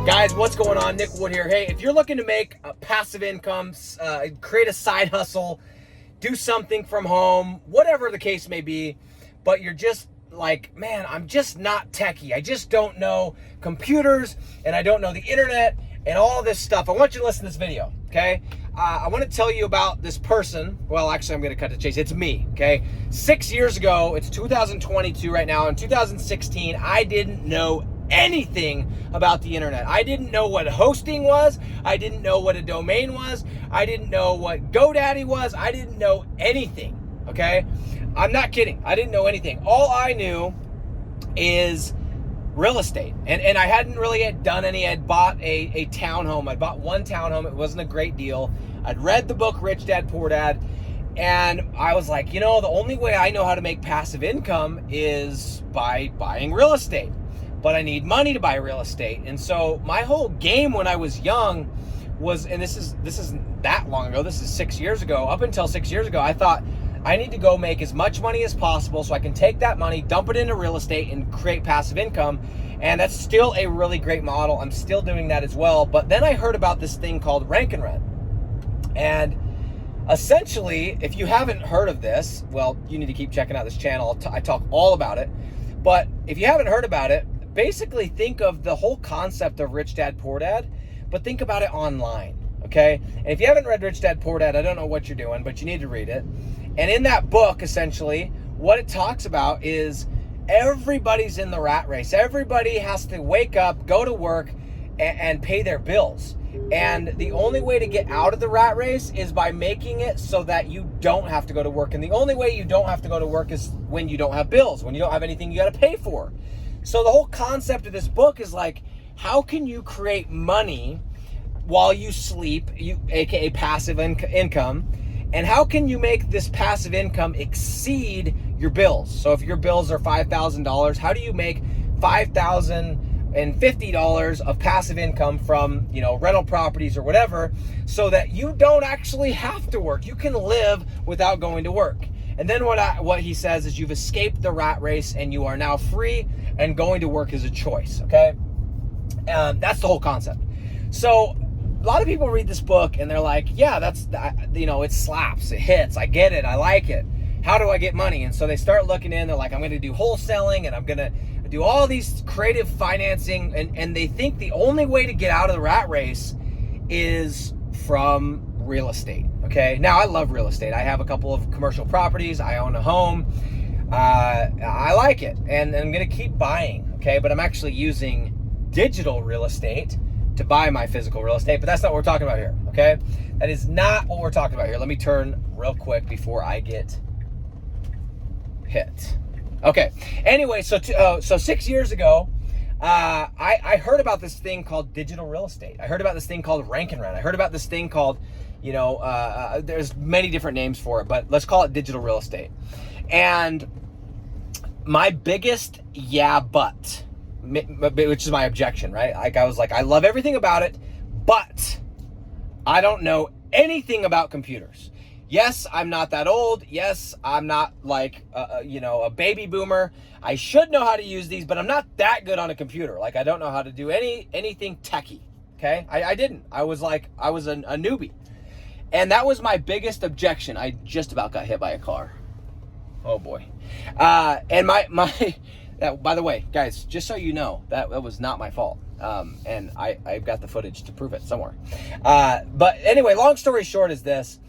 Guys, what's going on? Nick Wood here. Hey, if you're looking to make a passive income, create a side hustle, do something from home, whatever the case may be, but you're just like, man, I'm just not techie. I just don't know computers and I don't know the internet and all this stuff. I want you to listen to this video, okay? I want to tell you about this person. Well, actually, I'm going to cut to the chase. It's me, okay? 6 years ago, it's 2022 right now. In 2016, I didn't know anything about the internet. I didn't know what hosting was. I didn't know what a domain was. I didn't know what GoDaddy was. I didn't know anything, okay? I'm not kidding. I didn't know anything. All I knew is real estate. And I hadn't really done any. I'd bought a townhome. I bought one townhome. It wasn't a great deal. I'd read the book Rich Dad Poor Dad. And I was like, you know, the only way I know how to make passive income is by buying real estate. But I need money to buy real estate. And so my whole game when I was young was, and this isn't that long ago, this is 6 years ago, up until 6 years ago, I thought I need to go make as much money as possible so I can take that money, dump it into real estate and create passive income. And that's still a really great model. I'm still doing that as well. But then I heard about this thing called rank and rent. And essentially, if you haven't heard of this, well, you need to keep checking out this channel. I talk all about it. But if you haven't heard about it, basically think of the whole concept of Rich Dad Poor Dad, but think about it online, okay? And if you haven't read Rich Dad Poor Dad, I don't know what you're doing, but you need to read it. And in that book, essentially, what it talks about is everybody's in the rat race. Everybody has to wake up, go to work, and pay their bills. And the only way to get out of the rat race is by making it so that you don't have to go to work. And the only way you don't have to go to work is when you don't have bills, when you don't have anything you got to pay for. So the whole concept of this book is like, how can you create money while you sleep, aka passive income, and how can you make this passive income exceed your bills? So if your bills are $5,000, how do you make $5,050 of passive income from, you know, rental properties or whatever, so that you don't actually have to work? You can live without going to work. And then what he says is you've escaped the rat race and you are now free and going to work is a choice, okay? That's the whole concept. So a lot of people read this book and they're like, yeah, that's, you know, it slaps, it hits, I get it, I like it. How do I get money? And so they start looking in, they're like, I'm gonna do wholesaling and I'm gonna do all these creative financing. And they think the only way to get out of the rat race is from real estate, okay? Now, I love real estate. I have a couple of commercial properties. I own a home. I like it, and I'm gonna keep buying, okay? But I'm actually using digital real estate to buy my physical real estate, but that's not what we're talking about here, okay? That is not what we're talking about here. Let me turn real quick before I get hit. Okay, anyway, so 6 years ago, I heard about this thing called digital real estate. I heard about this thing called rank and rent. I heard about this thing called, you know, there's many different names for it, but let's call it digital real estate. And my biggest but, which is my objection, right? Like I was like, I love everything about it, but I don't know anything about computers. Yes, I'm not that old. Yes, I'm not like, you know, a baby boomer. I should know how to use these, but I'm not that good on a computer. Like I don't know how to do anything techie, okay? I didn't. I was a newbie. And that was my biggest objection. I just about got hit by a car. Oh boy. And by the way, guys, just so you know, that was not my fault. And I've got the footage to prove it somewhere. But anyway, long story short is this.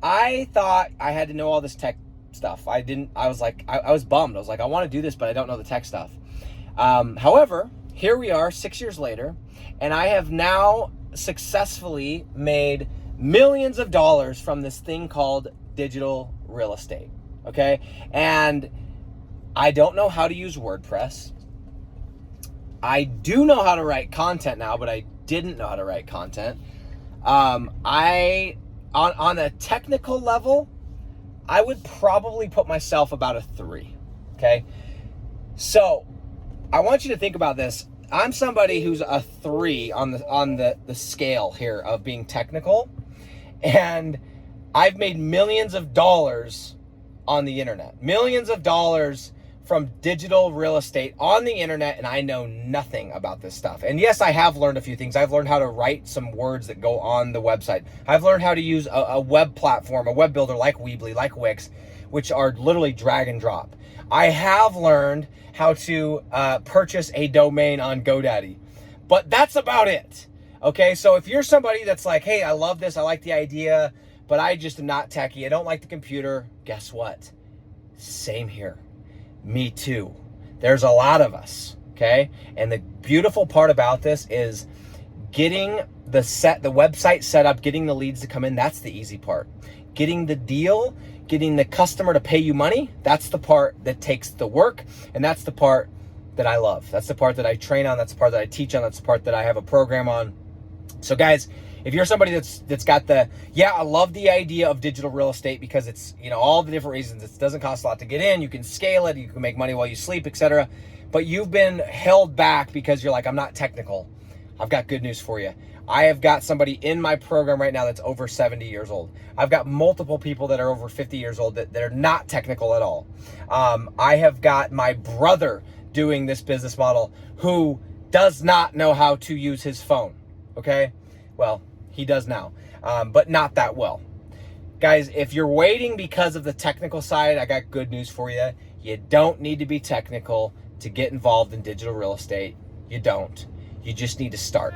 I thought I had to know all this tech stuff. I didn't. I was like, I was bummed. I was like, I want to do this, but I don't know the tech stuff. However, here we are 6 years later, and I have now successfully made millions of dollars from this thing called digital real estate, okay? And I don't know how to use WordPress. I do know how to write content now, but I didn't know how to write content. On a technical level, I would probably put myself about a 3, okay? So I want you to think about this. I'm somebody who's a 3 on the scale here of being technical, and I've made millions of dollars on the internet, millions of dollars from digital real estate on the internet, and I know nothing about this stuff. And yes, I have learned a few things. I've learned how to write some words that go on the website. I've learned how to use a web platform, a web builder like Weebly, like Wix, which are literally drag and drop. I have learned how to purchase a domain on GoDaddy, but that's about it. Okay, so if you're somebody that's like, hey, I love this, I like the idea, but I just am not techie, I don't like the computer, guess what? Same here. Me too. There's a lot of us, okay? And the beautiful part about this is getting the website set up, getting the leads to come in, that's the easy part. Getting the deal, getting the customer to pay you money, that's the part that takes the work, and that's the part that I love. That's the part that I train on, that's the part that I teach on, that's the part that I have a program on. So guys, if you're somebody that's got I love the idea of digital real estate because it's, all the different reasons. It doesn't cost a lot to get in. You can scale it. You can make money while you sleep, etc. But you've been held back because you're like, I'm not technical. I've got good news for you. I have got somebody in my program right now that's over 70 years old. I've got multiple people that are over 50 years old that are not technical at all. I have got my brother doing this business model who does not know how to use his phone. Okay? Well, he does now, but not that well. Guys, if you're waiting because of the technical side, I got good news for you. You don't need to be technical to get involved in digital real estate. You don't. You just need to start.